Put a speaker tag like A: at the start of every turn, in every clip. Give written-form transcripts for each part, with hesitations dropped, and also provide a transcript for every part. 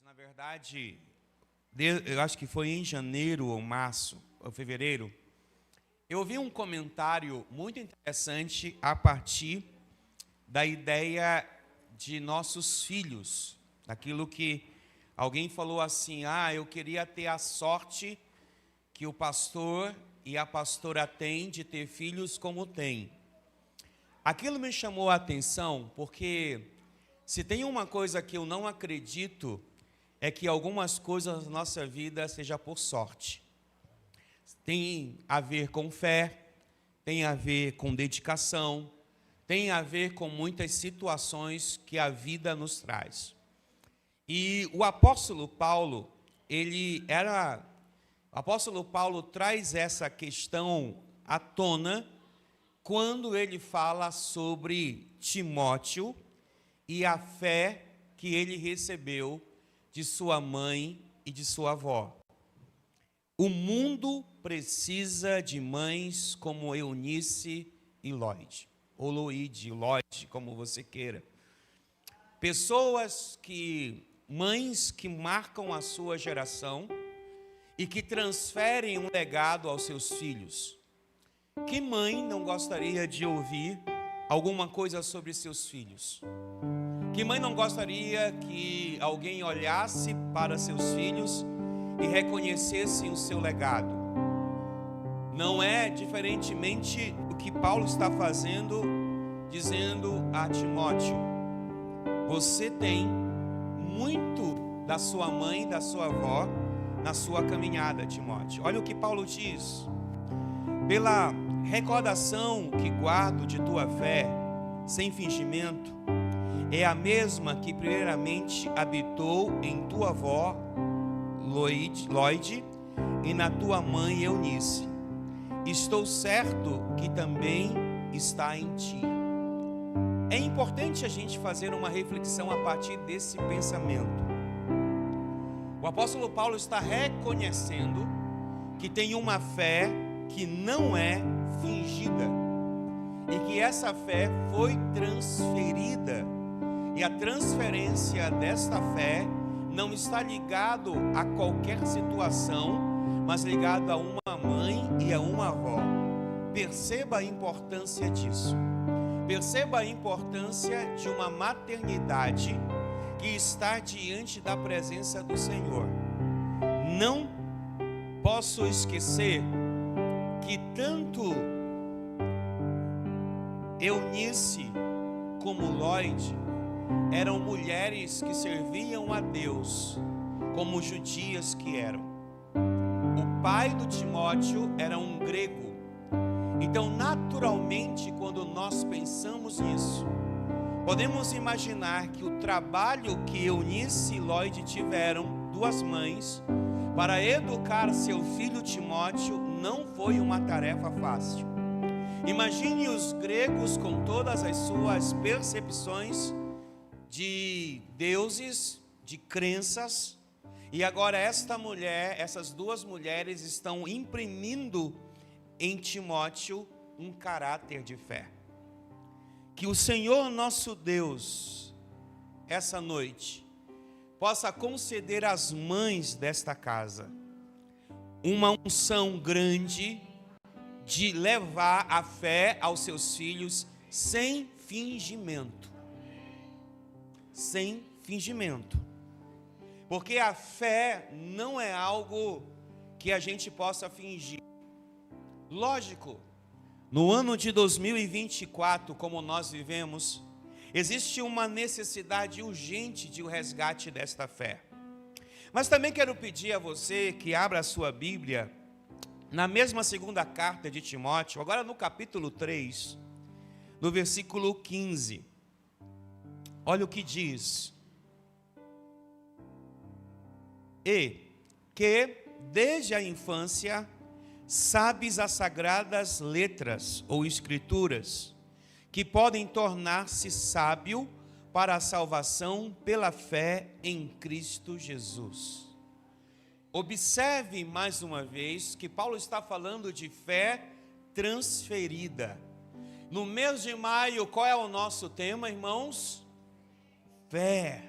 A: Na verdade, eu acho que foi em janeiro ou março, ou fevereiro, eu ouvi um comentário muito interessante a partir da ideia de nossos filhos, daquilo que alguém falou assim: eu queria ter a sorte que o pastor e a pastora têm de ter filhos como tem. Aquilo me chamou a atenção porque se tem uma coisa que eu não acredito é que algumas coisas na nossa vida seja por sorte. Tem a ver com fé, tem a ver com dedicação, tem a ver com muitas situações que a vida nos traz. E o apóstolo Paulo, o apóstolo Paulo traz essa questão à tona quando ele fala sobre Timóteo e a fé que ele recebeu de sua mãe e de sua avó. O mundo precisa de mães como Eunice e Lloyd, ou Lloyd, como você queira. Mães que marcam a sua geração e que transferem um legado aos seus filhos. Que mãe não gostaria de ouvir alguma coisa sobre seus filhos? Que mãe não gostaria que alguém olhasse para seus filhos e reconhecesse o seu legado? Não é diferentemente do que Paulo está fazendo, dizendo a Timóteo: você tem muito da sua mãe e da sua avó na sua caminhada, Timóteo. Olha o que Paulo diz: pela recordação que guardo de tua fé, sem fingimento, é a mesma que primeiramente habitou em tua avó, Lloyd, e na tua mãe, Eunice. Estou certo que também está em ti. É importante a gente fazer uma reflexão a partir desse pensamento. O apóstolo Paulo está reconhecendo que tem uma fé que não é fingida e que essa fé foi transferida. E a transferência desta fé não está ligado a qualquer situação, mas ligado a uma mãe e a uma avó. Perceba a importância disso. Perceba a importância de uma maternidade que está diante da presença do Senhor. Não posso esquecer que tanto Eunice como Lloyd eram mulheres que serviam a Deus como judias que eram. O pai do Timóteo era um grego. Então, naturalmente, quando nós pensamos nisso, podemos imaginar que o trabalho que Eunice e Lloyd tiveram, duas mães, para educar seu filho Timóteo, não foi uma tarefa fácil. Imagine os gregos com todas as suas percepções de deuses, de crenças, e agora essas duas mulheres estão imprimindo em Timóteo um caráter de fé. Que o Senhor nosso Deus, essa noite, possa conceder às mães desta casa uma unção grande de levar a fé aos seus filhos sem fingimento. Sem fingimento. Porque a fé não é algo que a gente possa fingir. Lógico, no ano de 2024, como nós vivemos, existe uma necessidade urgente de um resgate desta fé. Mas também quero pedir a você que abra a sua Bíblia na mesma segunda carta de Timóteo, agora no capítulo 3, no versículo 15. Olha o que diz: e que desde a infância sabes as sagradas letras ou escrituras, que podem tornar-se sábio para a salvação pela fé em Cristo Jesus. Observe mais uma vez que Paulo está falando de fé transferida. No mês de maio, qual é o nosso tema, irmãos? Fé.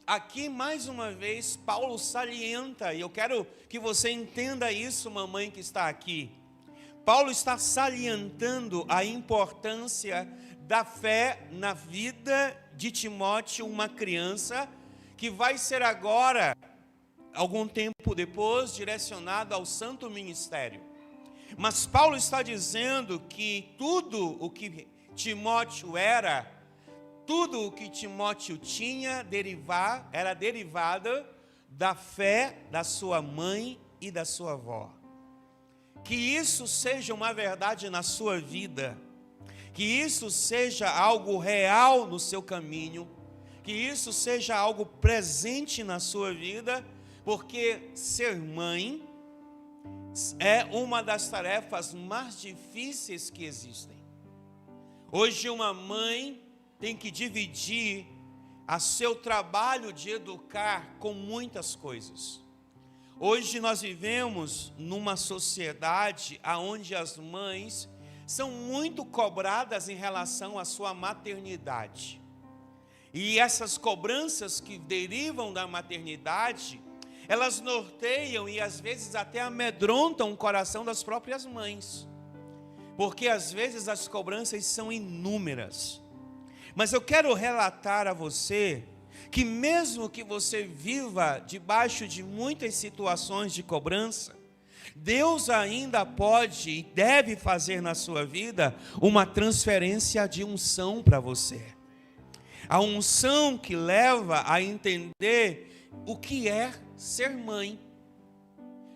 A: Aqui, mais uma vez, Paulo salienta, e eu quero que você entenda isso, mamãe que está aqui. Paulo está salientando a importância da fé na vida de Timóteo, uma criança que vai ser agora, algum tempo depois, direcionado ao santo ministério. Mas Paulo está dizendo que tudo o que Timóteo era, tudo o que Timóteo tinha era derivada da fé da sua mãe e da sua avó. Que isso seja uma verdade na sua vida, que isso seja algo real no seu caminho, que isso seja algo presente na sua vida, porque ser mãe é uma das tarefas mais difíceis que existem. Hoje uma mãe tem que dividir o seu trabalho de educar com muitas coisas. Hoje nós vivemos numa sociedade onde as mães são muito cobradas em relação à sua maternidade. E essas cobranças que derivam da maternidade, elas norteiam e às vezes até amedrontam o coração das próprias mães. Porque às vezes as cobranças são inúmeras. Mas eu quero relatar a você que mesmo que você viva debaixo de muitas situações de cobrança, Deus ainda pode e deve fazer na sua vida uma transferência de unção para você. A unção que leva a entender o que é ser mãe.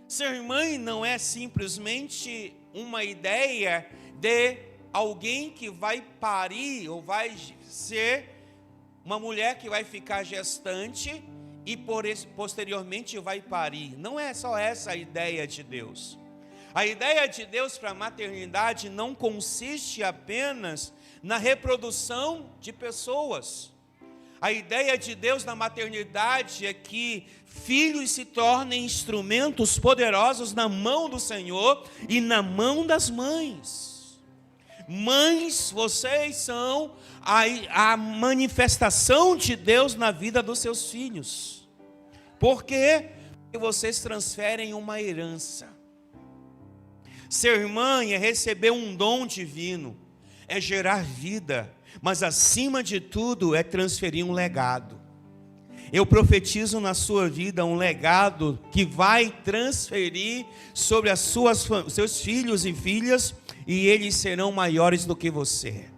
A: Ser mãe não é simplesmente uma ideia de alguém que vai parir ou vai ser uma mulher que vai ficar gestante e posteriormente vai parir. Não é só essa a ideia de Deus. A ideia de Deus para a maternidade não consiste apenas na reprodução de pessoas. A ideia de Deus na maternidade é que filhos se tornem instrumentos poderosos na mão do Senhor e na mão das mães. Mães, vocês são a manifestação de Deus na vida dos seus filhos. Por quê? Porque vocês transferem uma herança. Ser mãe é receber um dom divino, é gerar vida, mas acima de tudo é transferir um legado. Eu profetizo na sua vida um legado que vai transferir sobre seus filhos e filhas, e eles serão maiores do que você.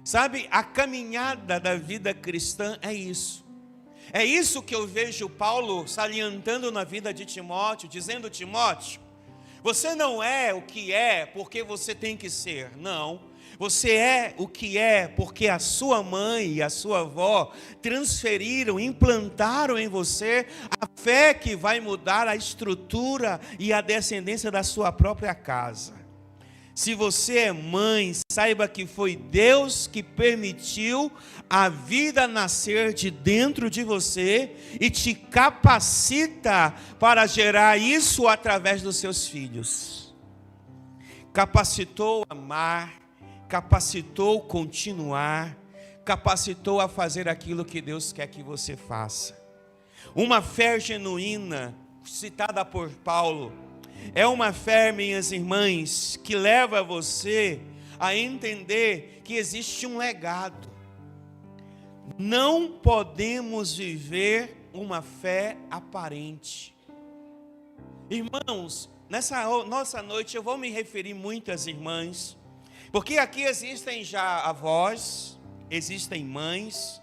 A: Sabe, a caminhada da vida cristã é isso. É isso que eu vejo Paulo salientando na vida de Timóteo, dizendo: Timóteo, você não é o que é porque você tem que ser, não. Você é o que é porque a sua mãe e a sua avó transferiram, implantaram em você a fé que vai mudar a estrutura e a descendência da sua própria casa. Se você é mãe, saiba que foi Deus que permitiu a vida nascer de dentro de você e te capacita para gerar isso através dos seus filhos. Capacitou a amar, capacitou continuar, capacitou a fazer aquilo que Deus quer que você faça. Uma fé genuína, citada por Paulo, é uma fé, minhas irmãs, que leva você a entender que existe um legado. Não podemos viver uma fé aparente. Irmãos, nessa nossa noite eu vou me referir muito às irmãs, porque aqui existem já avós, existem mães,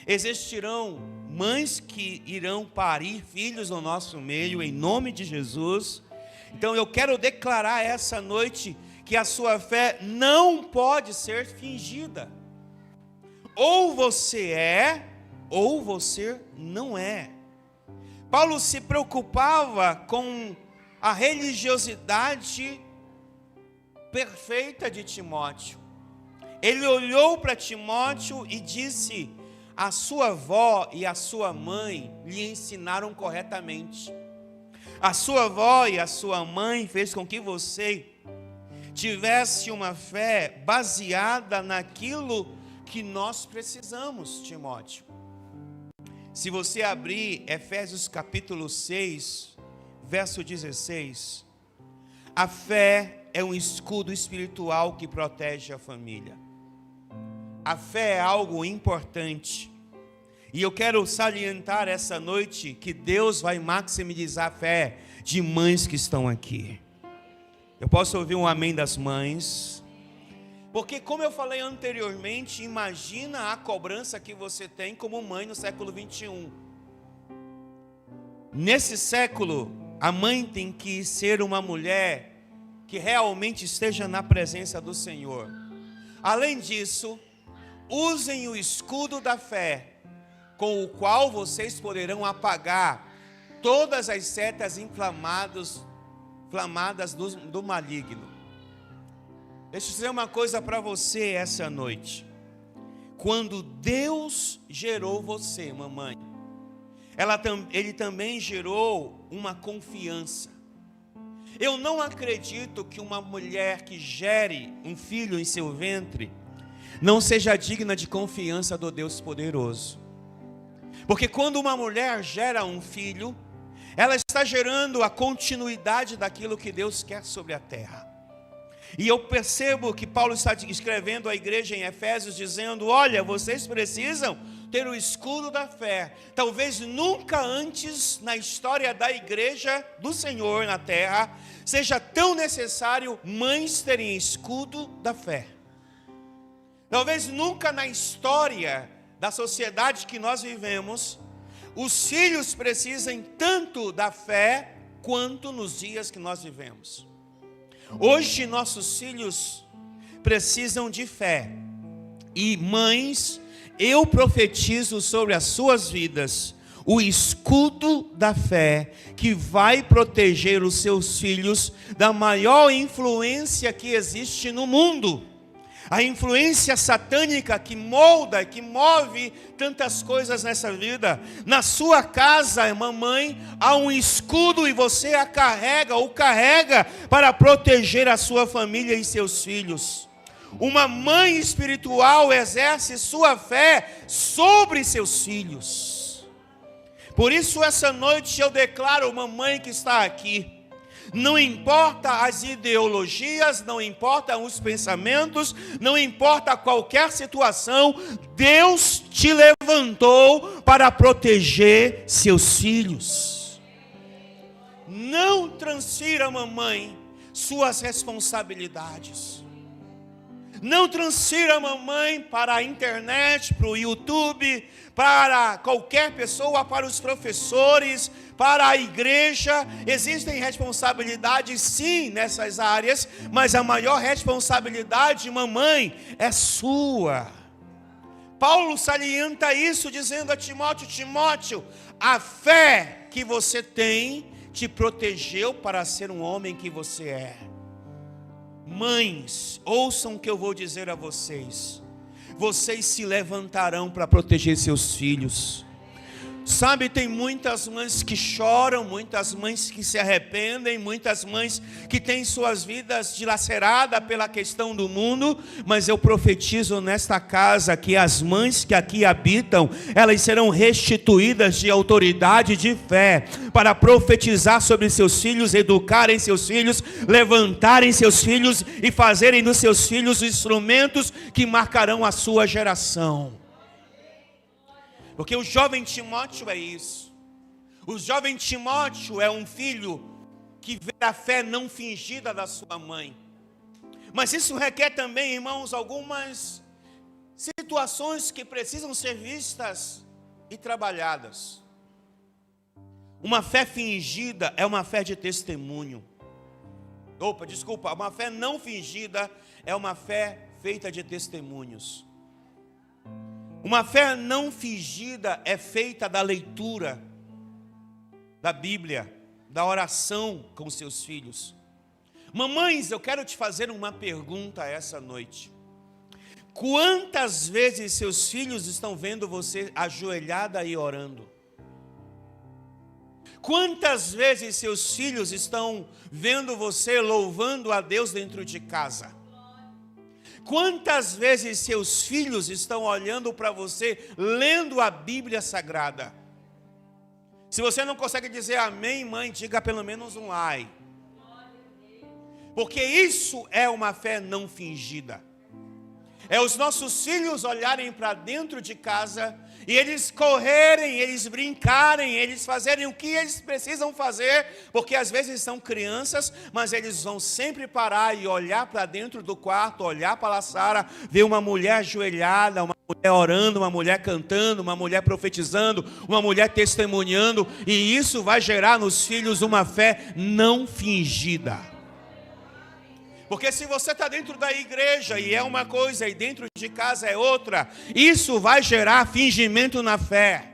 A: existirão mães que irão parir filhos no nosso meio, em nome de Jesus. Então eu quero declarar essa noite que a sua fé não pode ser fingida. Ou você é, ou você não é. Paulo se preocupava com a religiosidade perfeita de Timóteo. Ele olhou para Timóteo e disse: a sua avó e a sua mãe lhe ensinaram corretamente. A sua avó e a sua mãe fez com que você tivesse uma fé baseada naquilo que nós precisamos, Timóteo. Se você abrir Efésios capítulo 6, verso 16, a fé é um escudo espiritual que protege a família. A fé é algo importante. E eu quero salientar essa noite que Deus vai maximizar a fé de mães que estão aqui. Eu posso ouvir um amém das mães? Porque, como eu falei anteriormente, imagina a cobrança que você tem como mãe no século 21. Nesse século, a mãe tem que ser uma mulher que realmente esteja na presença do Senhor. Além disso, usem o escudo da fé, com o qual vocês poderão apagar todas as setas inflamadas do maligno. Deixa eu dizer uma coisa para você essa noite. Quando Deus gerou você, mamãe, Ele também gerou uma confiança. Eu não acredito que uma mulher que gere um filho em seu ventre não seja digna de confiança do Deus poderoso. Porque quando uma mulher gera um filho, ela está gerando a continuidade daquilo que Deus quer sobre a terra. E eu percebo que Paulo está escrevendo à igreja em Efésios, dizendo: olha, vocês precisam ter o escudo da fé. Talvez nunca antes na história da igreja do Senhor na terra seja tão necessário mães terem escudo da fé. Talvez nunca na história da sociedade que nós vivemos os filhos precisem tanto da fé quanto nos dias que nós vivemos. Hoje nossos filhos precisam de fé. E mães, eu profetizo sobre as suas vidas o escudo da fé que vai proteger os seus filhos da maior influência que existe no mundo. A influência satânica que molda, que move tantas coisas nessa vida. Na sua casa, mamãe, há um escudo e você a carrega ou carrega para proteger a sua família e seus filhos. Uma mãe espiritual exerce sua fé sobre seus filhos. Por isso, essa noite eu declaro, mamãe que está aqui, não importa as ideologias, não importa os pensamentos, não importa qualquer situação, Deus te levantou para proteger seus filhos. Não transfira, mamãe, suas responsabilidades. Não transfira, mamãe, para a internet, para o YouTube, para qualquer pessoa, para os professores, para a igreja. Existem responsabilidades sim nessas áreas, mas a maior responsabilidade, mamãe, é sua. Paulo salienta isso dizendo a Timóteo: Timóteo, a fé que você tem te protegeu para ser um homem que você é. Mães, ouçam o que eu vou dizer a vocês. Vocês se levantarão para proteger seus filhos. Sabe, tem muitas mães que choram, muitas mães que se arrependem, muitas mães que têm suas vidas dilaceradas pela questão do mundo, mas eu profetizo nesta casa que as mães que aqui habitam, elas serão restituídas de autoridade de fé, para profetizar sobre seus filhos, educarem seus filhos, levantarem seus filhos e fazerem dos seus filhos instrumentos que marcarão a sua geração. Porque o jovem Timóteo é isso. O jovem Timóteo é um filho que vê a fé não fingida da sua mãe. Mas isso requer também, irmãos, algumas situações que precisam ser vistas e trabalhadas. Uma fé fingida é uma fé de testemunho. Uma fé não fingida é uma fé feita de testemunhos. Uma fé não fingida é feita da leitura da Bíblia, da oração com seus filhos. Mamães, eu quero te fazer uma pergunta essa noite. Quantas vezes seus filhos estão vendo você ajoelhada e orando? Quantas vezes seus filhos estão vendo você louvando a Deus dentro de casa? Quantas vezes seus filhos estão olhando para você, lendo a Bíblia Sagrada? Se você não consegue dizer amém, mãe, diga pelo menos um ai. Porque isso é uma fé não fingida. É os nossos filhos olharem para dentro de casa e eles correrem, eles brincarem, eles fazerem o que eles precisam fazer, porque às vezes são crianças, mas eles vão sempre parar e olhar para dentro do quarto, olhar para a sala, ver uma mulher ajoelhada, uma mulher orando, uma mulher cantando, uma mulher profetizando, uma mulher testemunhando, e isso vai gerar nos filhos uma fé não fingida. Porque se você está dentro da igreja e é uma coisa e dentro de casa é outra, isso vai gerar fingimento na fé.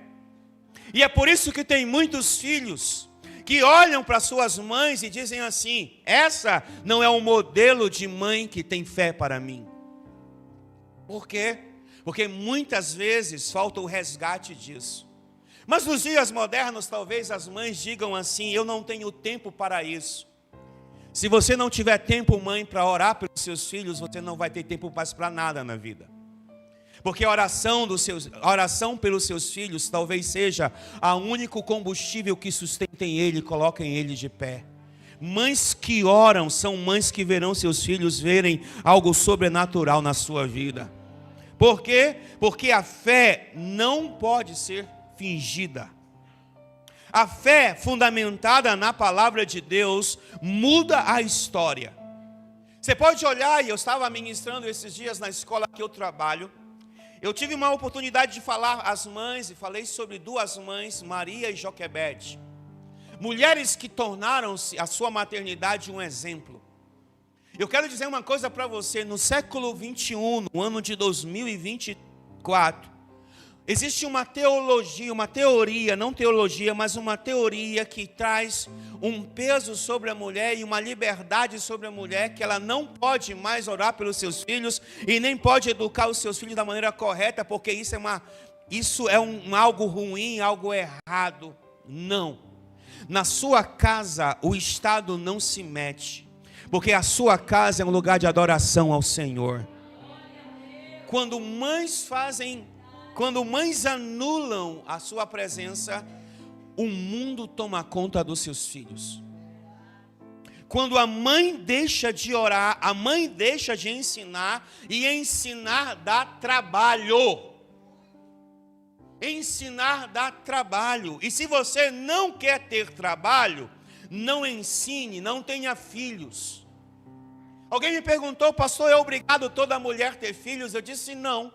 A: E é por isso que tem muitos filhos que olham para suas mães e dizem assim: essa não é um modelo de mãe que tem fé para mim. Por quê? Porque muitas vezes falta o resgate disso. Mas nos dias modernos talvez as mães digam assim: eu não tenho tempo para isso. Se você não tiver tempo, mãe, para orar pelos seus filhos, você não vai ter tempo mais para nada na vida. Porque a oração pelos seus filhos talvez seja o único combustível que sustentem ele e coloquem ele de pé. Mães que oram são mães que verão seus filhos verem algo sobrenatural na sua vida. Por quê? Porque a fé não pode ser fingida. A fé fundamentada na palavra de Deus muda a história. Você pode olhar, e eu estava ministrando esses dias na escola que eu trabalho. Eu tive uma oportunidade de falar às mães, e falei sobre duas mães, Maria e Joquebede. Mulheres que tornaram a sua maternidade um exemplo. Eu quero dizer uma coisa para você, no século 21, no ano de 2024, existe uma teoria, não teologia, mas uma teoria que traz um peso sobre a mulher e uma liberdade sobre a mulher, que ela não pode mais orar pelos seus filhos e nem pode educar os seus filhos da maneira correta, porque isso é algo ruim, algo errado. Não. Na sua casa o Estado não se mete, porque a sua casa é um lugar de adoração ao Senhor. Quando mães anulam a sua presença, o mundo toma conta dos seus filhos. Quando a mãe deixa de orar, a mãe deixa de ensinar, e ensinar dá trabalho. Ensinar dá trabalho. E se você não quer ter trabalho, não ensine, não tenha filhos. Alguém me perguntou: pastor, é obrigado toda mulher ter filhos? Eu disse não.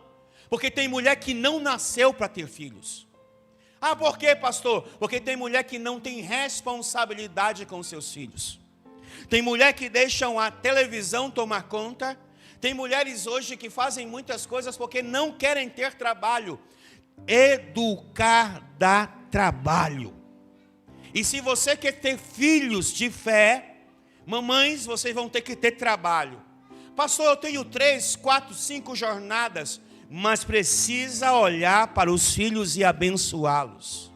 A: Porque tem mulher que não nasceu para ter filhos. Ah, por quê, pastor? Porque tem mulher que não tem responsabilidade com seus filhos. Tem mulher que deixam a televisão tomar conta. Tem mulheres hoje que fazem muitas coisas porque não querem ter trabalho. Educar dá trabalho. E se você quer ter filhos de fé, mamães, vocês vão ter que ter trabalho. Pastor, eu tenho 3, 4, 5 jornadas. Mas precisa olhar para os filhos e abençoá-los.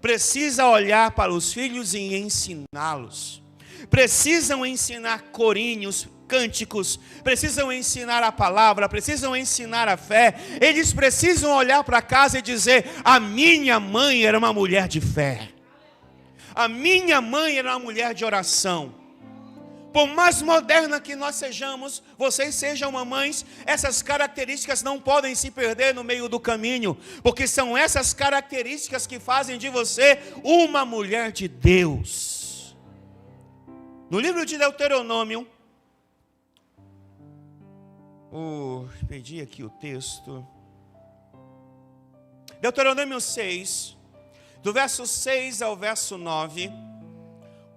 A: Precisa olhar para os filhos e ensiná-los. Precisam ensinar corinhos, cânticos. Precisam ensinar a palavra. Precisam ensinar a fé. Eles precisam olhar para casa e dizer: a minha mãe era uma mulher de fé. A minha mãe era uma mulher de oração. Por mais moderna que nós sejamos, vocês sejam mamães, essas características não podem se perder no meio do caminho, porque são essas características que fazem de você uma mulher de Deus. No livro de Deuteronômio, perdi aqui o texto. Deuteronômio 6, do verso 6 ao verso 9.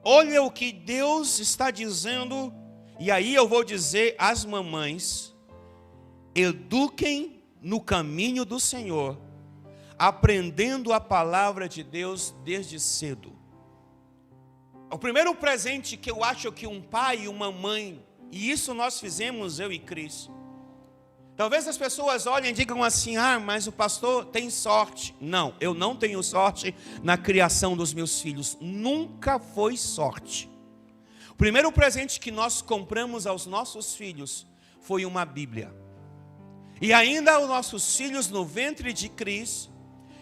A: Olha o que Deus está dizendo, e aí eu vou dizer às mamães: eduquem no caminho do Senhor, aprendendo a palavra de Deus desde cedo. O primeiro presente que eu acho que um pai e uma mãe, e isso nós fizemos, eu e Cris. Talvez as pessoas olhem e digam assim: ah, mas o pastor tem sorte. Não, eu não tenho sorte na criação dos meus filhos. Nunca foi sorte. O primeiro presente que nós compramos aos nossos filhos foi uma Bíblia. E ainda os nossos filhos no ventre de Cris,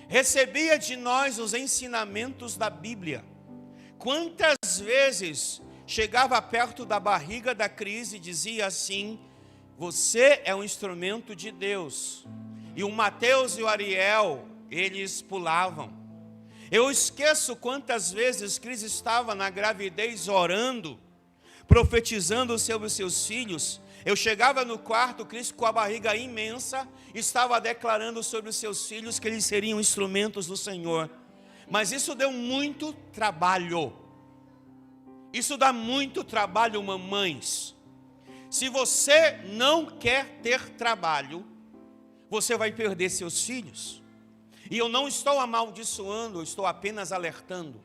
A: recebia de nós os ensinamentos da Bíblia. Quantas vezes chegava perto da barriga da crise e dizia assim: você é um instrumento de Deus. E o Mateus e o Ariel, eles pulavam. Eu esqueço quantas vezes Cris estava na gravidez orando, profetizando sobre os seus filhos. Eu chegava no quarto, Cris com a barriga imensa, estava declarando sobre os seus filhos que eles seriam instrumentos do Senhor. Mas isso deu muito trabalho. Isso dá muito trabalho, mamães. Se você não quer ter trabalho, você vai perder seus filhos. E eu não estou amaldiçoando, eu estou apenas alertando.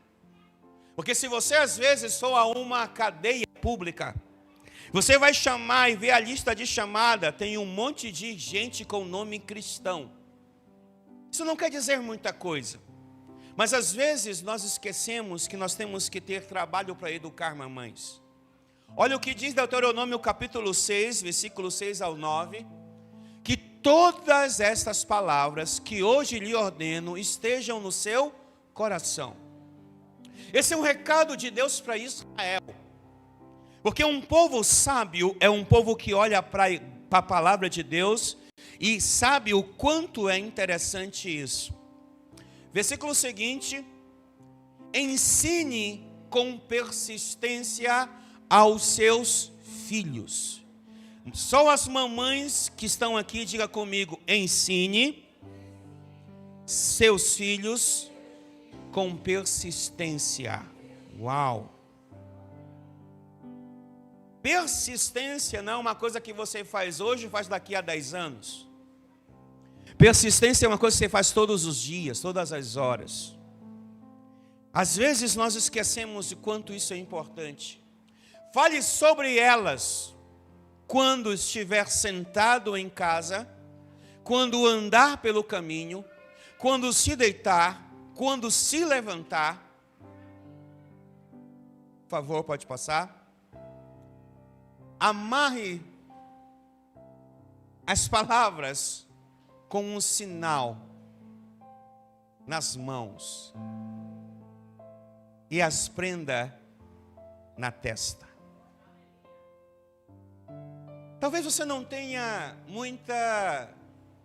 A: Porque se você às vezes for a uma cadeia pública, você vai chamar e ver a lista de chamada, tem um monte de gente com nome cristão. Isso não quer dizer muita coisa. Mas às vezes nós esquecemos que nós temos que ter trabalho para educar mamães. Olha o que diz Deuteronômio capítulo 6, versículo 6 ao 9. Que todas estas palavras que hoje lhe ordeno estejam no seu coração. Esse é um recado de Deus para Israel. Porque um povo sábio é um povo que olha para a palavra de Deus e sabe o quanto é interessante isso. Versículo seguinte: ensine com persistência aos seus filhos. Só as mamães que estão aqui, diga comigo: ensine seus filhos com persistência. Uau! Persistência não é uma coisa que você faz hoje e faz daqui a 10 anos. Persistência é uma coisa que você faz todos os dias, todas as horas. Às vezes nós esquecemos de quanto isso é importante. Fale sobre elas quando estiver sentado em casa, quando andar pelo caminho, quando se deitar, quando se levantar. Por favor, pode passar. Amarre as palavras com um sinal nas mãos e as prenda na testa. Talvez você não tenha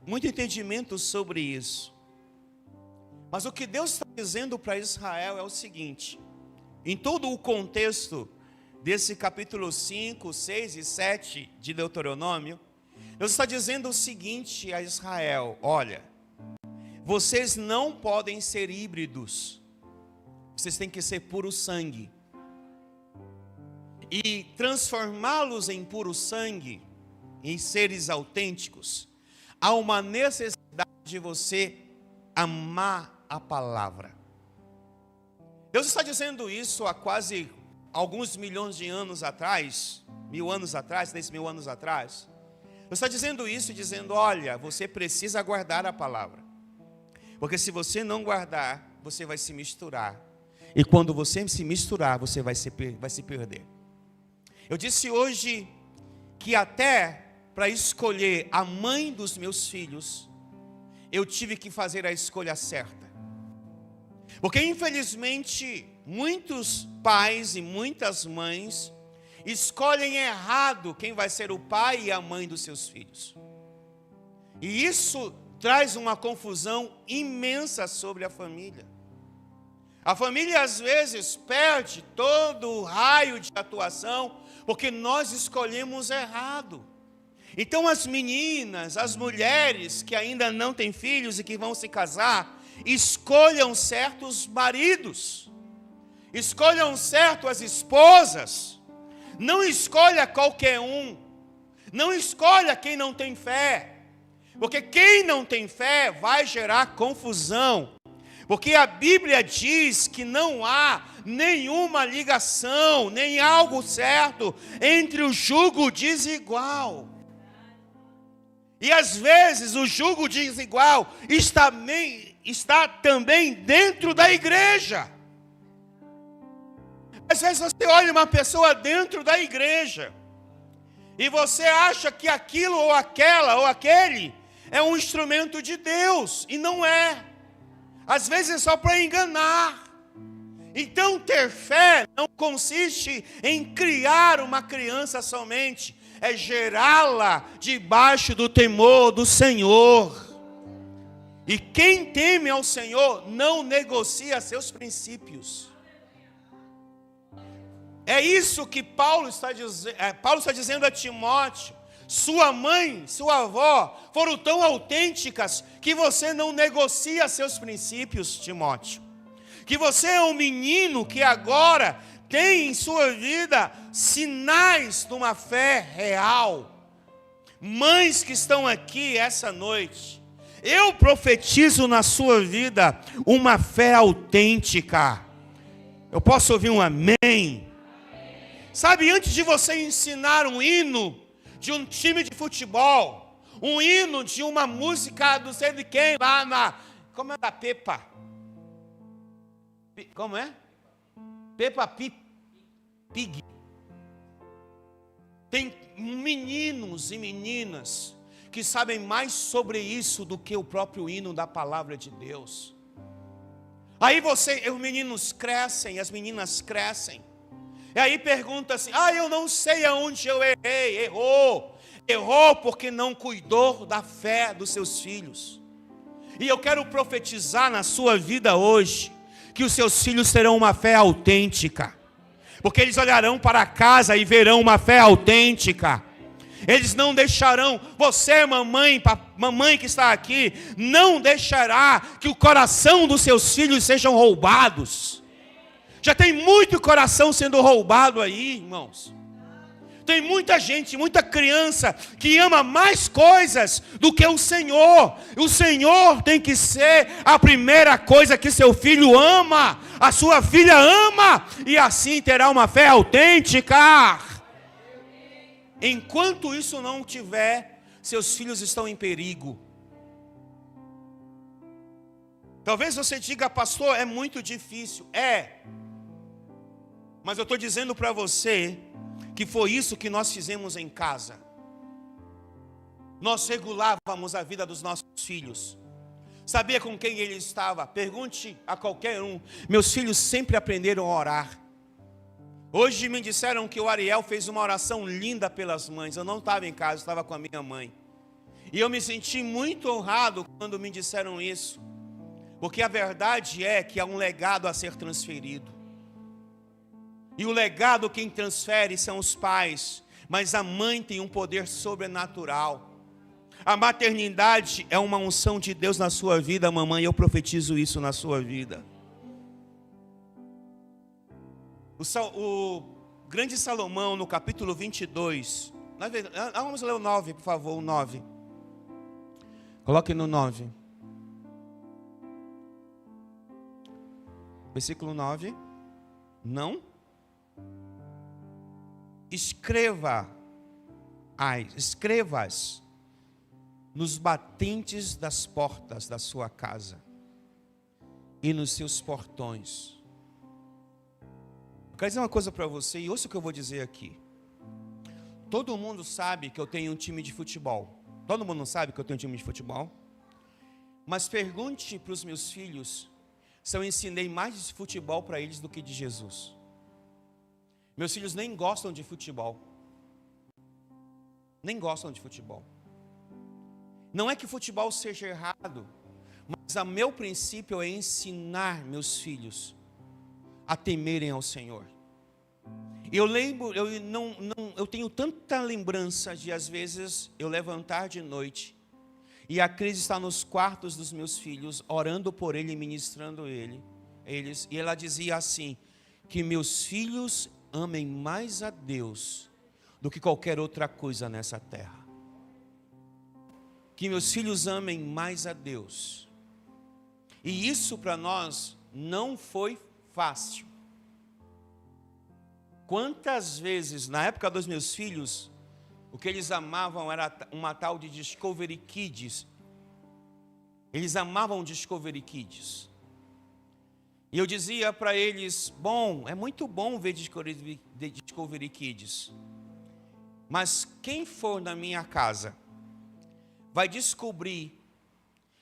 A: muito entendimento sobre isso, mas o que Deus está dizendo para Israel é o seguinte: em todo o contexto desse capítulo 5, 6 e 7 de Deuteronômio, Deus está dizendo o seguinte a Israel: olha, vocês não podem ser híbridos, vocês têm que ser puro sangue. E transformá-los em puro sangue, em seres autênticos, há uma necessidade de você amar a palavra. Deus está dizendo isso há quase alguns milhões de anos atrás, 1000 anos atrás, 10.000 anos atrás. Deus está dizendo isso, dizendo: olha, você precisa guardar a palavra, porque se você não guardar, você vai se misturar, e quando você se misturar, você vai se perder. Eu disse hoje que até para escolher a mãe dos meus filhos, eu tive que fazer a escolha certa. Porque infelizmente, muitos pais e muitas mães escolhem errado quem vai ser o pai e a mãe dos seus filhos. E isso traz uma confusão imensa sobre a família. A família às vezes perde todo o raio de atuação porque nós escolhemos errado. Então as meninas, as mulheres que ainda não têm filhos e que vão se casar, escolham certos maridos, escolham certo as esposas, não escolha qualquer um, não escolha quem não tem fé, porque quem não tem fé vai gerar confusão, porque a Bíblia diz que não há nenhuma ligação, nem algo certo entre o jugo desigual. E às vezes o jugo desigual está também dentro da igreja. Às vezes você olha uma pessoa dentro da igreja e você acha que aquilo ou aquela ou aquele é um instrumento de Deus, e não é. Às vezes é só para enganar. Então ter fé não consiste em criar uma criança somente, é gerá-la debaixo do temor do Senhor. E quem teme ao Senhor não negocia seus princípios. É isso que Paulo está dizendo a Timóteo. Sua mãe, sua avó foram tão autênticas que você não negocia seus princípios, Timóteo. Que você é um menino que agora tem em sua vida sinais de uma fé real. Mães que estão aqui essa noite, eu profetizo na sua vida uma fé autêntica. Eu posso ouvir um amém? Sabe, antes de você ensinar um hino de um time de futebol, um hino de uma música do sei de quem, lá na... Como é da Peppa? Como é? Peppa Pig. Tem meninos e meninas que sabem mais sobre isso do que o próprio hino da palavra de Deus. Aí os meninos crescem, as meninas crescem. E aí pergunta assim, eu não sei aonde eu errei. Errou porque não cuidou da fé dos seus filhos. E eu quero profetizar na sua vida hoje, que os seus filhos terão uma fé autêntica. Porque eles olharão para casa e verão uma fé autêntica. Eles não deixarão, você mamãe que está aqui, não deixará que o coração dos seus filhos sejam roubados. Já tem muito coração sendo roubado aí, irmãos. Tem muita gente, muita criança que ama mais coisas do que o Senhor. O Senhor tem que ser a primeira coisa que seu filho ama, a sua filha ama, e assim terá uma fé autêntica. Enquanto isso não tiver, seus filhos estão em perigo. Talvez você diga, pastor, é muito difícil. Mas eu estou dizendo para você que foi isso que nós fizemos em casa. Nós regulávamos a vida dos nossos filhos. Sabia com quem ele estava? Pergunte a qualquer um. Meus filhos sempre aprenderam a orar. Hoje me disseram que o Ariel fez uma oração linda pelas mães. Eu não estava em casa, estava com a minha mãe. E eu me senti muito honrado quando me disseram isso. Porque a verdade é que há um legado a ser transferido. E o legado quem transfere são os pais. Mas a mãe tem um poder sobrenatural. A maternidade é uma unção de Deus na sua vida, mamãe. Eu profetizo isso na sua vida. O grande Salomão, no capítulo 22. Vamos ler o 9, por favor, o 9. Coloque no 9. Versículo 9. Não. Escrevas nos batentes das portas da sua casa e nos seus portões. Eu quero dizer uma coisa para você, e ouça o que eu vou dizer aqui. Todo mundo sabe que eu tenho um time de futebol. Todo mundo sabe que eu tenho um time de futebol? Mas pergunte para os meus filhos se eu ensinei mais de futebol para eles do que de Jesus. Meus filhos nem gostam de futebol. Nem gostam de futebol. Não é que futebol seja errado, mas o meu princípio é ensinar meus filhos a temerem ao Senhor. Eu tenho tanta lembrança de às vezes eu levantar de noite e a Cris está nos quartos dos meus filhos, orando por ele e ministrando eles, e ela dizia assim, que meus filhos amem mais a Deus do que qualquer outra coisa nessa terra. Que meus filhos amem mais a Deus. E isso para nós não foi fácil. Quantas vezes, na época dos meus filhos, o que eles amavam era uma tal de Discovery Kids. Eles amavam Discovery Kids. E eu dizia para eles, é muito bom ver Discovery Kids. Mas quem for na minha casa vai descobrir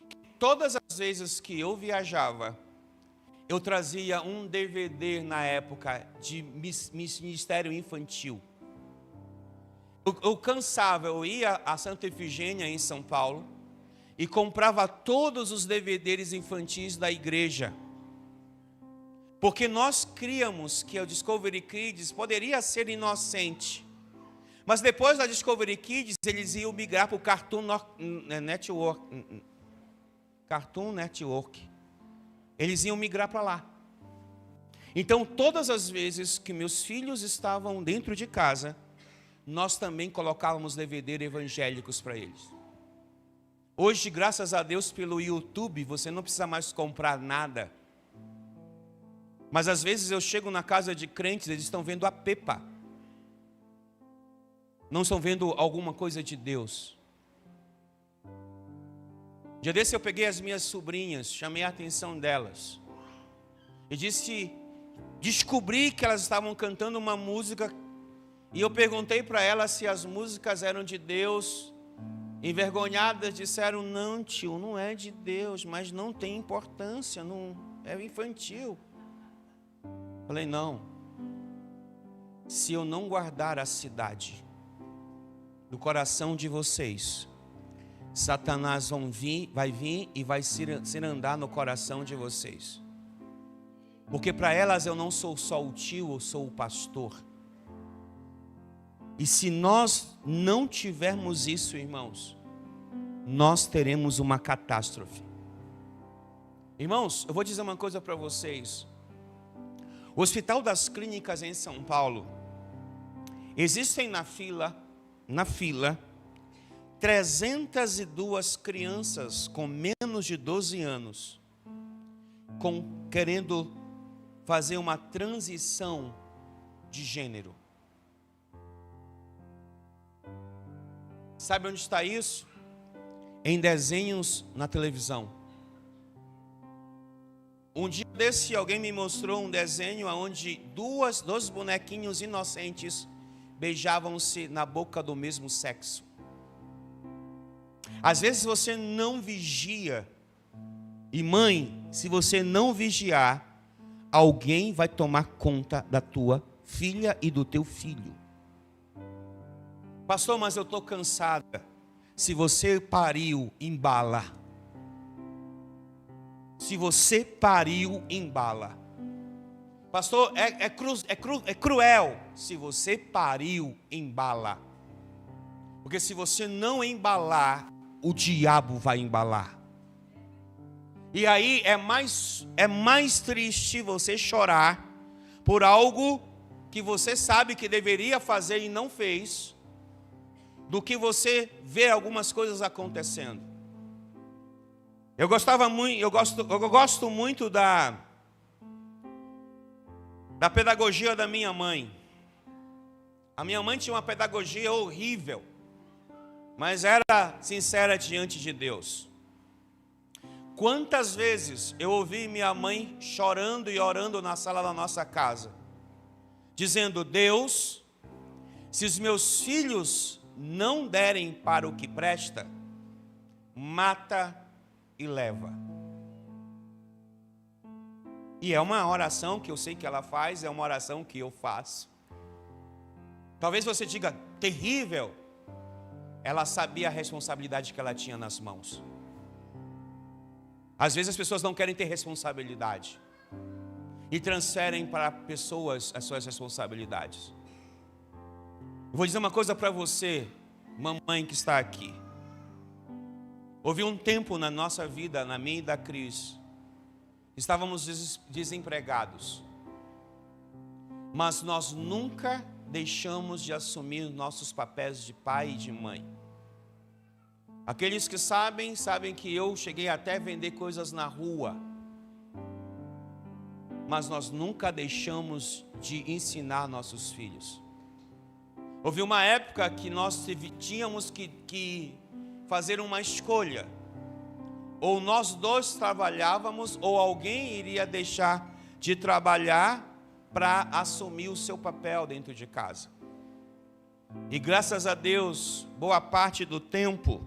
A: que todas as vezes que eu viajava, eu trazia um DVD na época de ministério infantil. Eu cansava, eu ia a Santa Efigênia em São Paulo e comprava todos os DVDs infantis da igreja. Porque nós criamos que o Discovery Kids poderia ser inocente. Mas depois da Discovery Kids, eles iam migrar para o Cartoon Network. Cartoon Network. Eles iam migrar para lá. Então, todas as vezes que meus filhos estavam dentro de casa, nós também colocávamos DVD evangélicos para eles. Hoje, graças a Deus, pelo YouTube, você não precisa mais comprar nada. Mas às vezes eu chego na casa de crentes, eles estão vendo a Pepa. Não estão vendo alguma coisa de Deus. Dia desse eu peguei as minhas sobrinhas, chamei a atenção delas. E descobri que elas estavam cantando uma música. E eu perguntei para elas se as músicas eram de Deus. Envergonhadas disseram, não tio, não é de Deus, mas não tem importância, não é infantil. Falei, não. Se eu não guardar a cidade do coração de vocês, Satanás vai vir e vai se andar no coração de vocês. Porque para elas eu não sou só o tio, eu sou o pastor. E se nós não tivermos isso, irmãos, nós teremos uma catástrofe. Irmãos, eu vou dizer uma coisa para vocês. O Hospital das Clínicas em São Paulo, existem na fila 302 crianças com menos de 12 anos, querendo fazer uma transição de gênero. Sabe onde está isso? Em desenhos na televisão. Um dia desse alguém me mostrou um desenho onde dois bonequinhos inocentes beijavam-se na boca do mesmo sexo. Às vezes você não vigia. E mãe, se você não vigiar, alguém vai tomar conta da tua filha e do teu filho. Pastor, mas eu estou cansada. Se você pariu, embala. Se você pariu, embala. Pastor, é cruel. Se você pariu, embala. Porque se você não embalar, o diabo vai embalar. E aí é mais triste você chorar por algo que você sabe que deveria fazer e não fez, do que você ver algumas coisas acontecendo. Eu gosto muito da pedagogia da minha mãe. A minha mãe tinha uma pedagogia horrível, mas era sincera diante de Deus. Quantas vezes eu ouvi minha mãe chorando e orando na sala da nossa casa, dizendo, Deus, se os meus filhos não derem para o que presta, mata e leva. E é uma oração que eu sei que ela faz, é uma oração que eu faço. Talvez você diga, terrível. Ela sabia a responsabilidade que ela tinha nas mãos. Às vezes as pessoas não querem ter responsabilidade e transferem para pessoas as suas responsabilidades. Eu vou dizer uma coisa para você, mamãe que está aqui. Houve um tempo na nossa vida, na minha e da Cris, estávamos desempregados. Mas nós nunca deixamos de assumir nossos papéis de pai e de mãe. Aqueles que sabem que eu cheguei até a vender coisas na rua. Mas nós nunca deixamos de ensinar nossos filhos. Houve uma época que nós tínhamos que fazer uma escolha. Ou nós dois trabalhávamos, ou alguém iria deixar de trabalhar para assumir o seu papel dentro de casa. E graças a Deus, boa parte do tempo,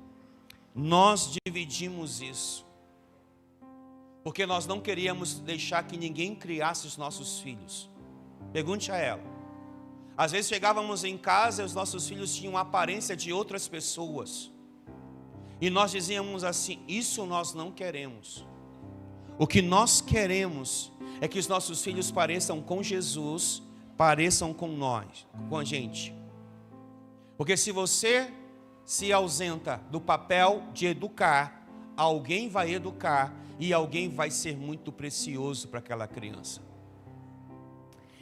A: nós dividimos isso. porque nós não queríamos deixar que ninguém criasse os nossos filhos. Pergunte a ela. Às vezes chegávamos em casa e os nossos filhos tinham a aparência de outras pessoas. E nós dizíamos assim: isso nós não queremos. O que nós queremos é que os nossos filhos pareçam com Jesus, pareçam com nós, com a gente. Porque se você se ausenta do papel de educar, alguém vai educar e alguém vai ser muito precioso para aquela criança.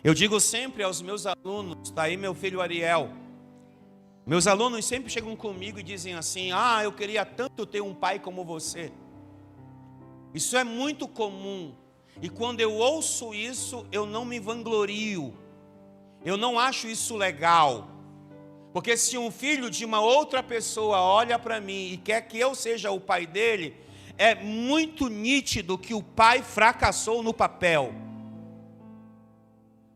A: Eu digo sempre aos meus alunos, está aí meu filho Ariel, meus alunos sempre chegam comigo e dizem assim: ah, eu queria tanto ter um pai como você. Isso é muito comum, e quando eu ouço isso, eu não me vanglorio, eu não acho isso legal, porque se um filho de uma outra pessoa olha para mim e quer que eu seja o pai dele, é muito nítido que o pai fracassou no papel.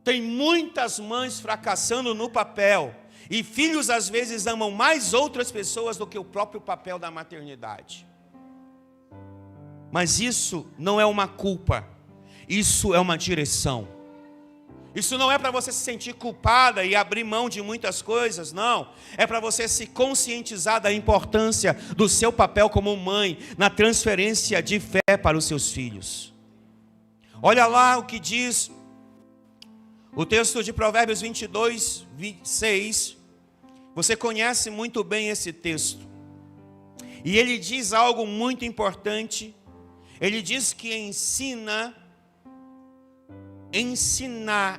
A: Tem muitas mães fracassando no papel, e filhos às vezes amam mais outras pessoas do que o próprio papel da maternidade. Mas isso não é uma culpa, isso é uma direção. Isso não é para você se sentir culpada e abrir mão de muitas coisas, não. É para você se conscientizar da importância do seu papel como mãe na transferência de fé para os seus filhos. Olha lá o que diz o texto de Provérbios 22, 26. Você conhece muito bem esse texto. E ele diz algo muito importante. Ele diz que ensinar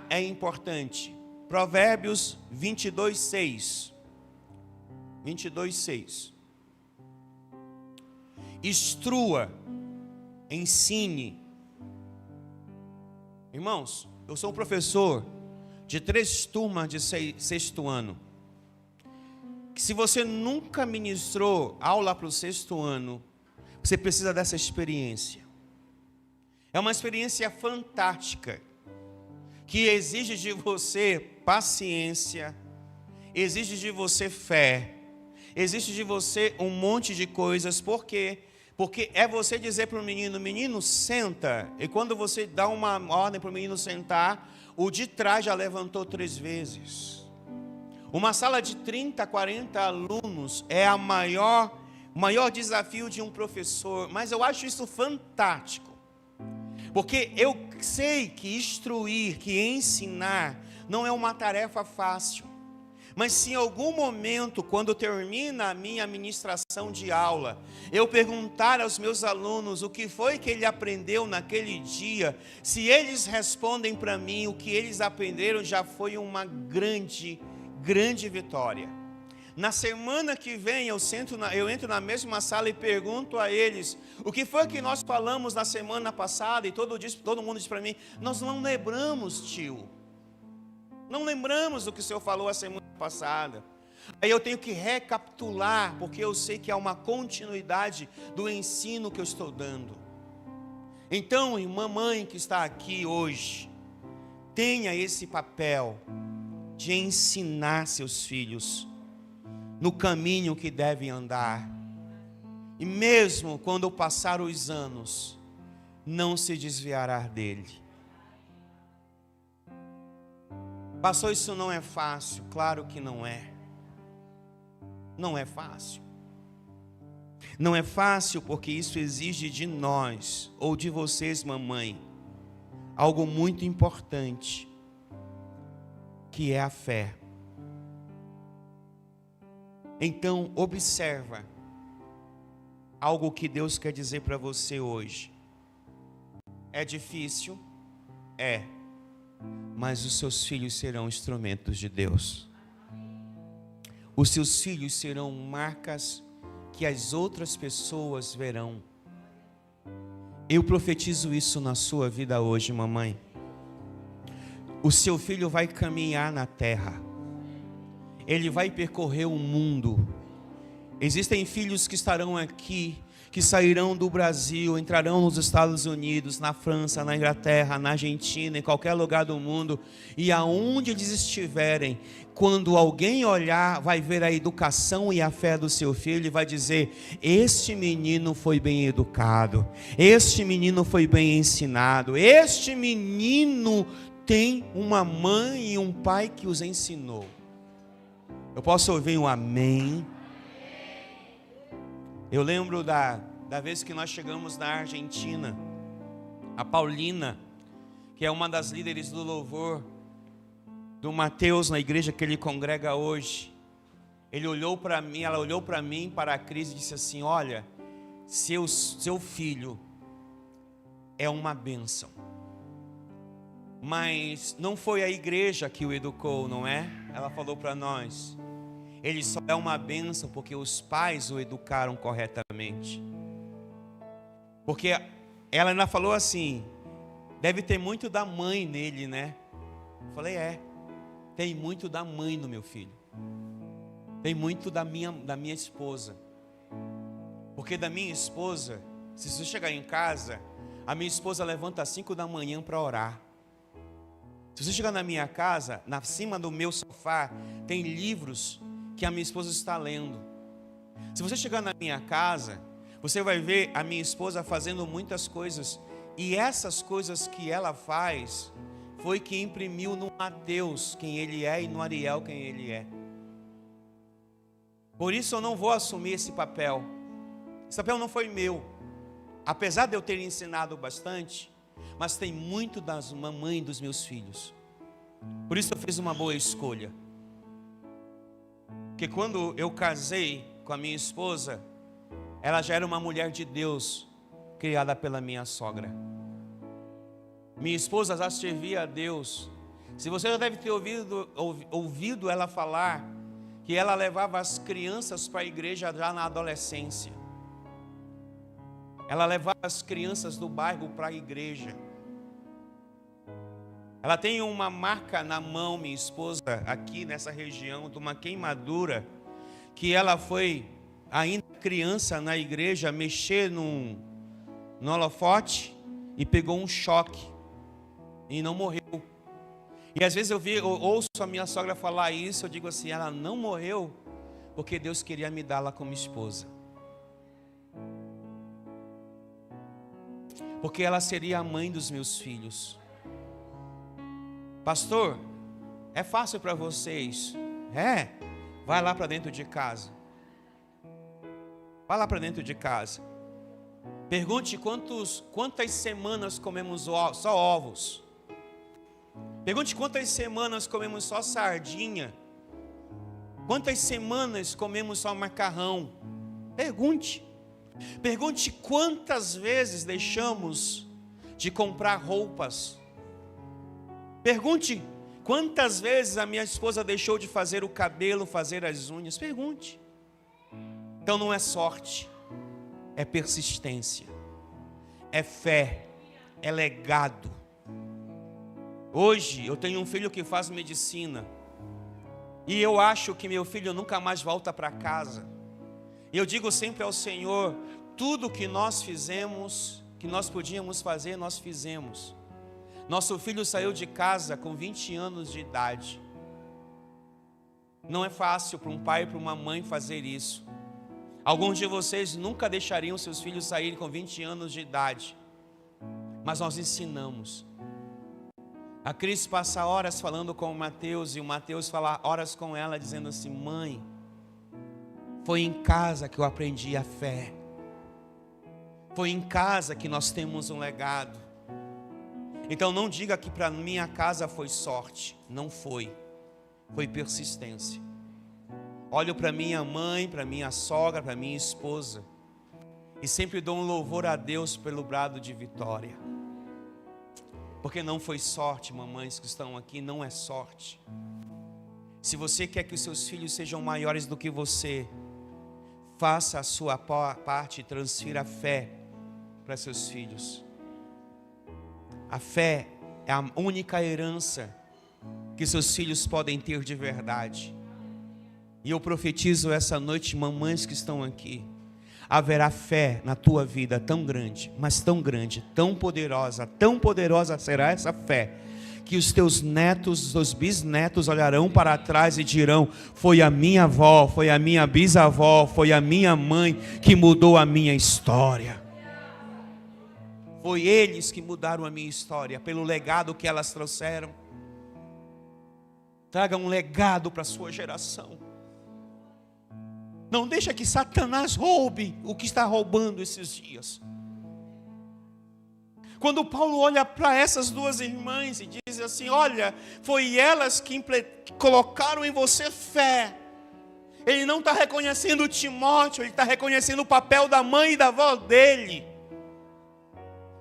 A: é importante. Provérbios 22, 6. 22, 6. Instrua, ensine. Irmãos, eu sou um professor de 3 turmas de sexto ano. Que se você nunca ministrou aula para o 6º ano, você precisa dessa experiência. É uma experiência fantástica, que exige de você paciência, exige de você fé, exige de você um monte de coisas. Por quê? Porque é você dizer para o menino: menino, senta. E quando você dá uma ordem para o menino sentar, o de trás já levantou 3 vezes. Uma sala de 30, 40 alunos é o maior desafio de um professor. Mas eu acho isso fantástico. Porque eu sei que instruir, que ensinar, não é uma tarefa fácil. Mas se em algum momento, quando termina a minha ministração de aula, eu perguntar aos meus alunos o que foi que ele aprendeu naquele dia, se eles respondem para mim o que eles aprenderam, já foi uma grande vitória. Na semana que vem eu entro na mesma sala e pergunto a eles: o que foi que nós falamos na semana passada? E todo mundo diz para mim: nós não lembramos, tio. Não lembramos do que o senhor falou a semana passada. Aí eu tenho que recapitular, porque eu sei que há uma continuidade do ensino que eu estou dando. Então, irmã, mãe que está aqui hoje, tenha esse papel de ensinar seus filhos no caminho que devem andar. E mesmo quando passar os anos, não se desviará dele. Pastor, isso não é fácil. Claro que não é. Não é fácil. Não é fácil porque isso exige de nós, ou de vocês, mamãe, algo muito importante, que é a fé. Então, observa algo que Deus quer dizer para você hoje. É difícil? É. Mas os seus filhos serão instrumentos de Deus. Os seus filhos serão marcas que as outras pessoas verão. Eu profetizo isso na sua vida hoje, mamãe. O seu filho vai caminhar na terra. Ele vai percorrer o mundo. Existem filhos que estarão aqui, que sairão do Brasil, entrarão nos Estados Unidos, na França, na Inglaterra, na Argentina, em qualquer lugar do mundo, e aonde eles estiverem, quando alguém olhar, vai ver a educação e a fé do seu filho e vai dizer: este menino foi bem educado, este menino foi bem ensinado, este menino tem uma mãe e um pai que os ensinou. Eu posso ouvir um amém? Eu lembro da vez que nós chegamos na Argentina, a Paulina, que é uma das líderes do louvor do Mateus na igreja que ele congrega hoje, ela olhou para mim, para a Cris e disse assim: olha, seu filho é uma bênção, mas não foi a igreja que o educou, não é? Ela falou para nós: ele só é uma bênção porque os pais o educaram corretamente. Porque ela ainda falou assim: deve ter muito da mãe nele, né? Eu falei: tem muito da mãe no meu filho. Tem muito da minha esposa. Porque da minha esposa, se você chegar em casa, a minha esposa levanta às 5 da manhã para orar. Se você chegar na minha casa, na cima do meu sofá, tem livros que a minha esposa está lendo. Se você chegar na minha casa, você vai ver a minha esposa fazendo muitas coisas. E essas coisas que ela faz, foi que imprimiu no Mateus quem ele é e no Ariel quem ele é. Por isso eu não vou assumir esse papel. Esse papel não foi meu. Apesar de eu ter ensinado bastante, mas tem muito das mamães dos meus filhos. Por isso eu fiz uma boa escolha. Porque quando eu casei com a minha esposa, ela já era uma mulher de Deus, criada pela minha sogra. Minha esposa já servia a Deus. Se você já deve ter ouvido ela falar que ela levava as crianças para a igreja já na adolescência. Ela levava as crianças do bairro para a igreja. Ela tem uma marca na mão, minha esposa, aqui nessa região, de uma queimadura, que ela foi, ainda criança na igreja, mexer no holofote e pegou um choque e não morreu. E às vezes eu ouço a minha sogra falar isso, eu digo assim: ela não morreu porque Deus queria me dá-la como esposa. Porque ela seria a mãe dos meus filhos. Pastor, é fácil para vocês? Vai lá para dentro de casa. Vai lá para dentro de casa. Pergunte quantas semanas comemos só ovos. Pergunte quantas semanas comemos só sardinha. Quantas semanas comemos só macarrão. Pergunte. Pergunte quantas vezes deixamos de comprar roupas. Pergunte quantas vezes a minha esposa deixou de fazer o cabelo, fazer as unhas. Pergunte. Então não é sorte, é persistência, é fé, é legado. Hoje eu tenho um filho que faz medicina e eu acho que meu filho nunca mais volta para casa. E eu digo sempre ao Senhor: tudo que nós fizemos, que nós podíamos fazer, nós fizemos. Nosso filho saiu de casa com 20 anos de idade. Não é fácil para um pai e para uma mãe fazer isso. Alguns de vocês nunca deixariam seus filhos saírem com 20 anos de idade. Mas nós ensinamos. A Cris passa horas falando com o Mateus, e o Mateus fala horas com ela, dizendo assim: mãe, foi em casa que eu aprendi a fé. Foi em casa que nós temos um legado. Então não diga que para minha casa foi sorte. Não foi. Foi persistência. Olho para minha mãe, para minha sogra, para minha esposa, e sempre dou um louvor a Deus pelo brado de vitória. Porque não foi sorte, mamães que estão aqui, não é sorte. Se você quer que os seus filhos sejam maiores do que você, faça a sua parte e transfira a fé para seus filhos. A fé é a única herança que seus filhos podem ter de verdade. E eu profetizo essa noite, mamães que estão aqui, haverá fé na tua vida tão grande, mas tão grande, tão poderosa será essa fé, que os teus netos, os bisnetos olharão para trás e dirão: foi a minha avó, foi a minha bisavó, foi a minha mãe que mudou a minha história. Foi eles que mudaram a minha história, pelo legado que elas trouxeram. Traga um legado para a sua geração. Não deixa que Satanás roube o que está roubando esses dias. Quando Paulo olha para essas duas irmãs e diz assim: olha, foi elas que colocaram em você fé. Ele não está reconhecendo Timóteo, ele está reconhecendo o papel da mãe e da avó dele.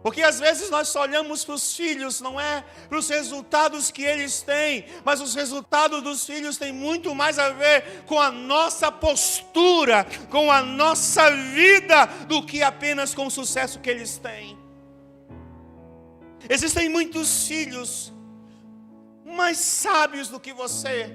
A: Porque às vezes nós só olhamos para os filhos, não é para os resultados que eles têm, mas os resultados dos filhos têm muito mais a ver com a nossa postura, com a nossa vida, do que apenas com o sucesso que eles têm. Existem muitos filhos mais sábios do que você.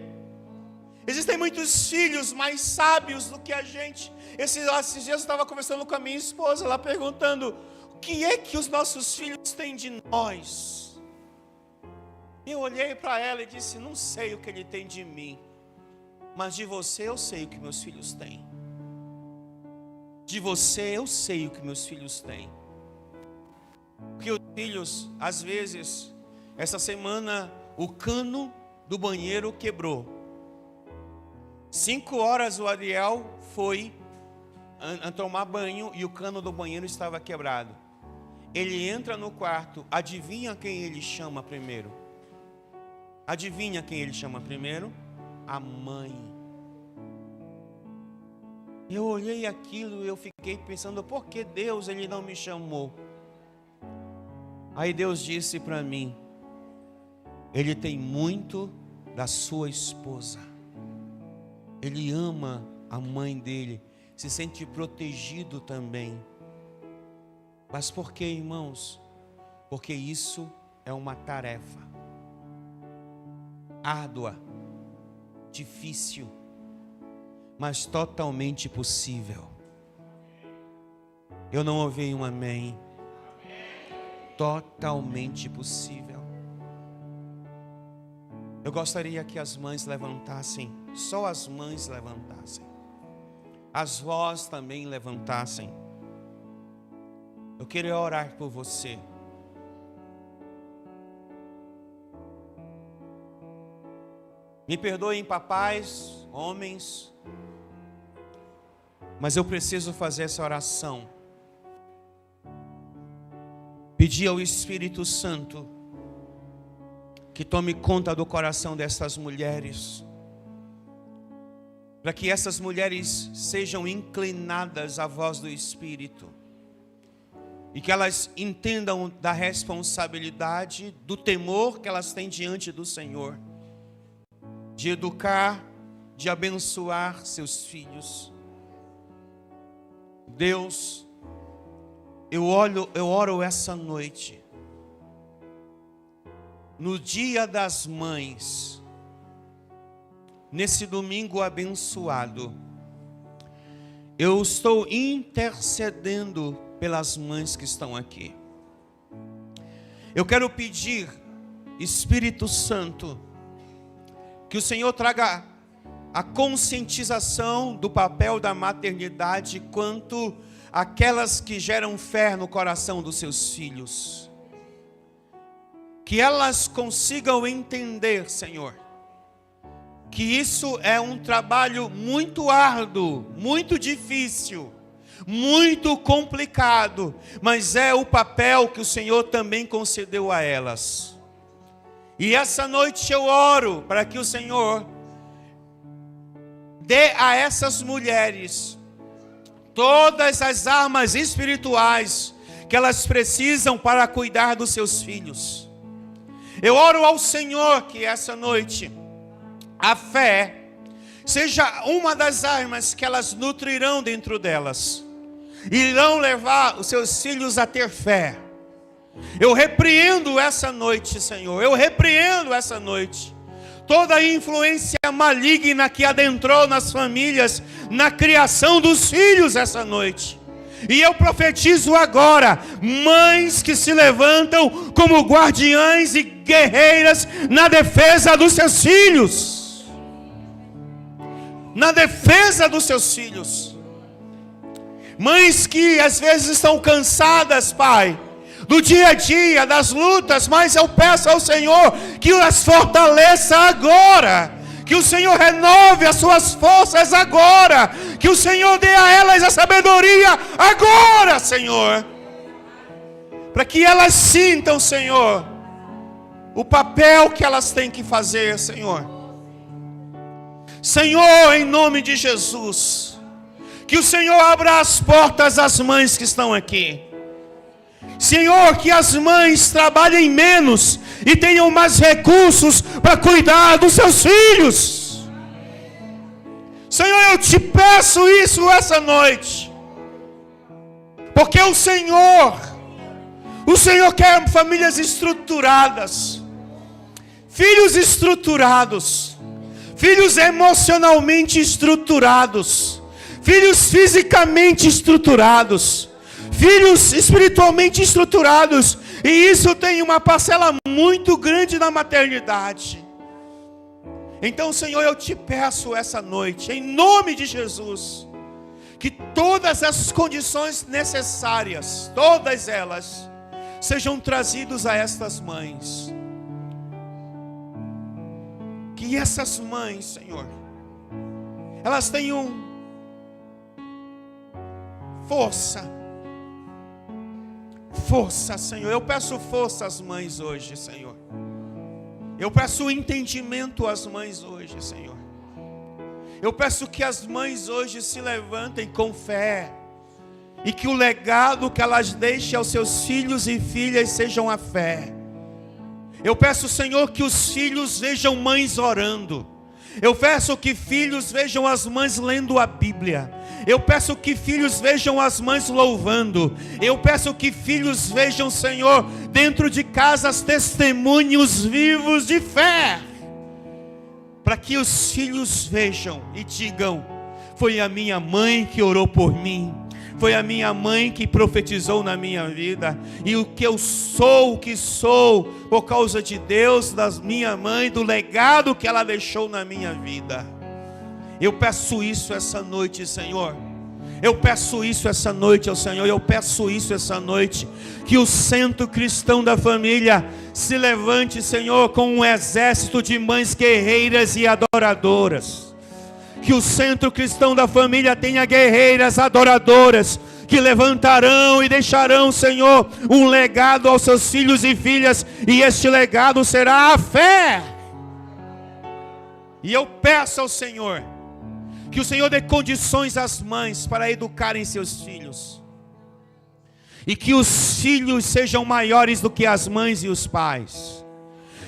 A: Existem muitos filhos mais sábios do que a gente. Esses dias eu estava conversando com a minha esposa, ela perguntando: o que é que os nossos filhos têm de nós? Eu olhei para ela e disse: não sei o que ele tem de mim, mas de você eu sei o que meus filhos têm. De você eu sei o que meus filhos têm. Porque os filhos, às vezes, essa semana o cano do banheiro quebrou. 5 horas o Ariel foi a tomar banho e o cano do banheiro estava quebrado. Ele entra no quarto, adivinha quem ele chama primeiro? Adivinha quem ele chama primeiro? A mãe. Eu olhei aquilo e eu fiquei pensando: por que Deus ele não me chamou? Aí Deus disse para mim: ele tem muito da sua esposa. Ele ama a mãe dele, se sente protegido também. Mas por que, irmãos? Porque isso é uma tarefa árdua, difícil, mas totalmente possível. Eu não ouvi um amém. Totalmente possível. Eu gostaria que as mães levantassem, só as mães levantassem, as vós também levantassem. Eu queria orar por você. Me perdoem, papais, homens, mas eu preciso fazer essa oração. Pedir ao Espírito Santo que tome conta do coração dessas mulheres, para que essas mulheres sejam inclinadas à voz do Espírito e que elas entendam da responsabilidade, do temor que elas têm diante do Senhor, de educar, de abençoar seus filhos. Deus, eu oro essa noite, no dia das mães, nesse domingo abençoado, eu estou intercedendo pelas mães que estão aqui. Eu quero pedir, Espírito Santo, que o Senhor traga a conscientização do papel da maternidade quanto aquelas que geram fé no coração dos seus filhos. Que elas consigam entender, Senhor, que isso é um trabalho muito árduo, muito difícil, muito complicado, mas é o papel que o Senhor também concedeu a elas. E essa noite eu oro para que o Senhor dê a essas mulheres todas as armas espirituais que elas precisam para cuidar dos seus filhos. Eu oro ao Senhor que essa noite a fé seja uma das armas que elas nutrirão dentro delas, irão levar os seus filhos a ter fé. Eu repreendo essa noite, Senhor, eu repreendo essa noite toda a influência maligna que adentrou nas famílias, na criação dos filhos essa noite. E eu profetizo agora, mães que se levantam como guardiães e guerreiras na defesa dos seus filhos. Na defesa dos seus filhos. Mães que às vezes estão cansadas, Pai, do dia a dia, das lutas, mas eu peço ao Senhor que as fortaleça agora. Que o Senhor renove as suas forças agora. Que o Senhor dê a elas a sabedoria agora, Senhor. Para que elas sintam, Senhor, o papel que elas têm que fazer, Senhor. Senhor, em nome de Jesus, que o Senhor abra as portas às mães que estão aqui. Senhor, que as mães trabalhem menos e tenham mais recursos para cuidar dos seus filhos. Senhor, eu te peço isso essa noite, porque o Senhor quer famílias estruturadas, filhos estruturados, filhos emocionalmente estruturados, filhos fisicamente estruturados, filhos espiritualmente estruturados. E isso tem uma parcela muito grande na maternidade. Então, Senhor, eu te peço essa noite, em nome de Jesus, que todas as condições necessárias, todas elas, sejam trazidas a estas mães. Que essas mães, Senhor, elas tenham força, Senhor. Eu peço força às mães hoje, Senhor. Eu peço entendimento às mães hoje, Senhor. Eu peço que as mães hoje se levantem com fé, e que o legado que elas deixem aos seus filhos e filhas sejam a fé. Eu peço, Senhor, que os filhos vejam mães orando. Eu peço que filhos vejam as mães lendo a Bíblia. Eu peço que filhos vejam as mães louvando. Eu peço que filhos vejam, Senhor, dentro de casas testemunhos vivos de fé. Para que os filhos vejam e digam: foi a minha mãe que orou por mim. Foi a minha mãe que profetizou na minha vida. E o que eu sou, o que sou, por causa de Deus, da minha mãe, do legado que ela deixou na minha vida. Eu peço isso essa noite, Senhor. Eu peço isso essa noite ao Senhor. Eu peço isso essa noite. Que o Centro Cristão da Família se levante, Senhor, com um exército de mães guerreiras e adoradoras. Que o Centro Cristão da Família tenha guerreiras adoradoras, que levantarão e deixarão, Senhor, um legado aos seus filhos e filhas. E este legado será a fé. E eu peço ao Senhor que o Senhor dê condições às mães para educarem seus filhos. E que os filhos sejam maiores do que as mães e os pais.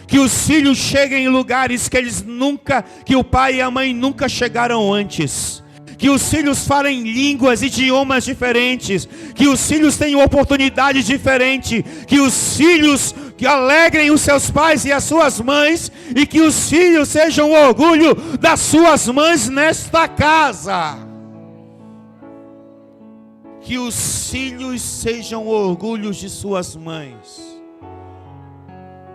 A: Que os filhos cheguem em lugares que o pai e a mãe nunca chegaram antes. Que os filhos falem línguas, idiomas diferentes. Que os filhos tenham oportunidades diferentes. Que os filhos que alegrem os seus pais e as suas mães. E que os filhos sejam o orgulho das suas mães nesta casa. Que os filhos sejam o orgulho de suas mães.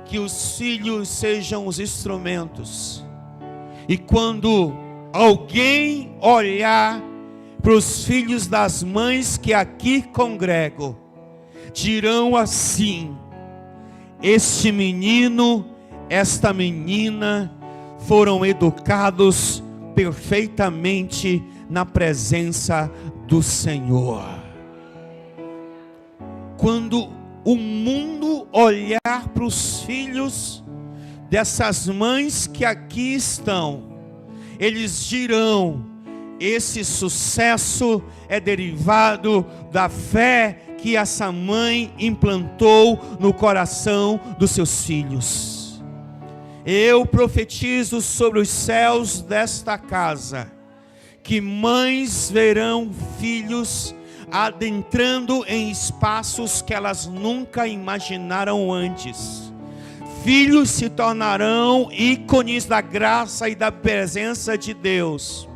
A: Que os filhos sejam os instrumentos. E quando alguém olhar para os filhos das mães que aqui congregam, dirão assim: este menino, esta menina foram educados perfeitamente na presença do Senhor. Quando o mundo olhar para os filhos dessas mães que aqui estão, eles dirão: esse sucesso é derivado da fé que essa mãe implantou no coração dos seus filhos. Eu profetizo sobre os céus desta casa, que mães verão filhos adentrando em espaços que elas nunca imaginaram antes. Filhos se tornarão ícones da graça e da presença de Deus.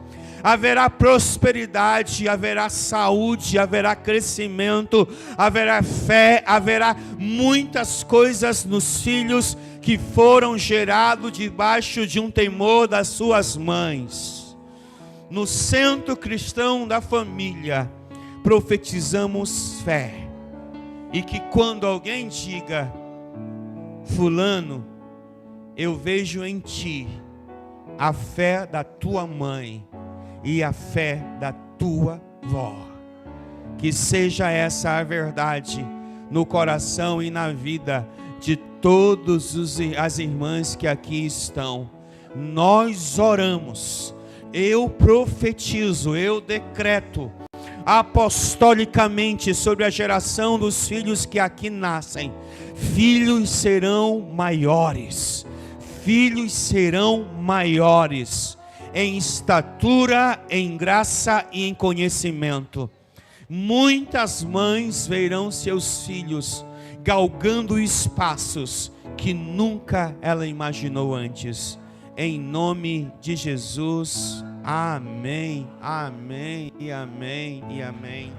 A: haverá prosperidade, haverá saúde, haverá crescimento, haverá fé, haverá muitas coisas nos filhos que foram gerados debaixo de um temor das suas mães. No centro cristão da família, profetizamos fé. E que quando alguém diga: fulano, eu vejo em ti a fé da tua mãe e a fé da tua vó. Que seja essa a verdade no coração e na vida de todas as irmãs que aqui estão. Nós oramos, eu profetizo, eu decreto apostolicamente sobre a geração dos filhos que aqui nascem. Filhos serão maiores, filhos serão maiores em estatura, em graça e em conhecimento. Muitas mães verão seus filhos galgando espaços que nunca ela imaginou antes. Em nome de Jesus, amém, amém e amém e amém.